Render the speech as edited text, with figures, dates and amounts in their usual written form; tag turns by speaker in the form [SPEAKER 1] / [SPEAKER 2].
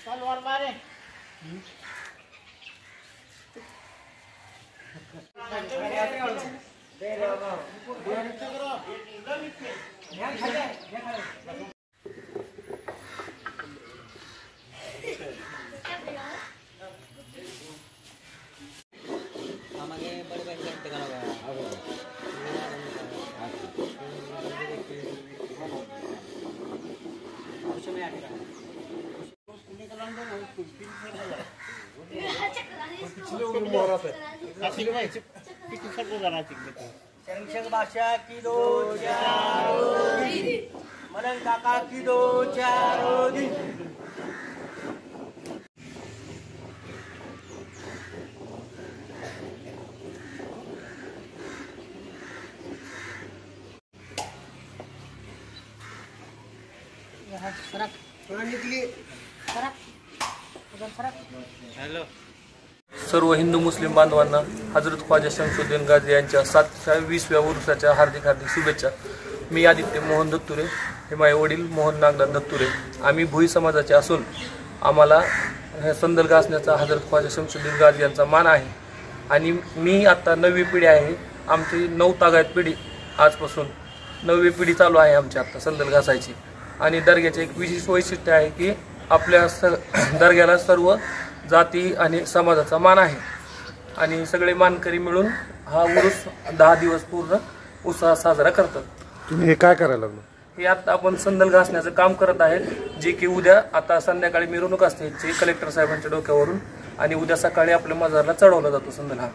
[SPEAKER 1] तलवार मारे
[SPEAKER 2] भाषा की दो मनन काका की दो चारों
[SPEAKER 3] हॅलो सर्व हिंदू मुस्लिम बांधवांना हजरत ख्वाजा शमशुद्दीन गाझी यांच्या 720व्या उरुसाच्या हार्दिक हार्दिक शुभेच्छा। मी आदित्य मोहन दत्तुरे, हे माझे वडील मोहन नागनाथ दत्तुरे। आम्ही भुई समाजाचे असून आम्हाला संदल घासण्याचा हजरत ख्वाजा शमशुद्दीन गाझी यांचा मान आहे। आणि मी आता 9वी पिढी आहे, आमची 9 तागायत पिढी, आजपासून 9वी पिढी चालू आहे आमची आता संदल घासायची। आणि दर्ग्याचे एक विशेष वैशिष्ट्य आहे की आपल्या दर्ग्याला सर्व जाती आणि समाजाचा मान आहे आणि सगळे मानकरी मिळून हा उरूस 10 दिवस पूर्ण उत्साहात साजरा करतात।
[SPEAKER 4] तुम्ही हे काय करायला लागलो?
[SPEAKER 3] हे आता आपण संदल घासण्याचं काम करत आहेत, जे की उद्या आता संध्याकाळी मिरवणूक असते जे कलेक्टर साहेबांच्या डोक्यावरून, आणि उद्या सकाळी आपल्या मजारला चढवला जातो संदल हा।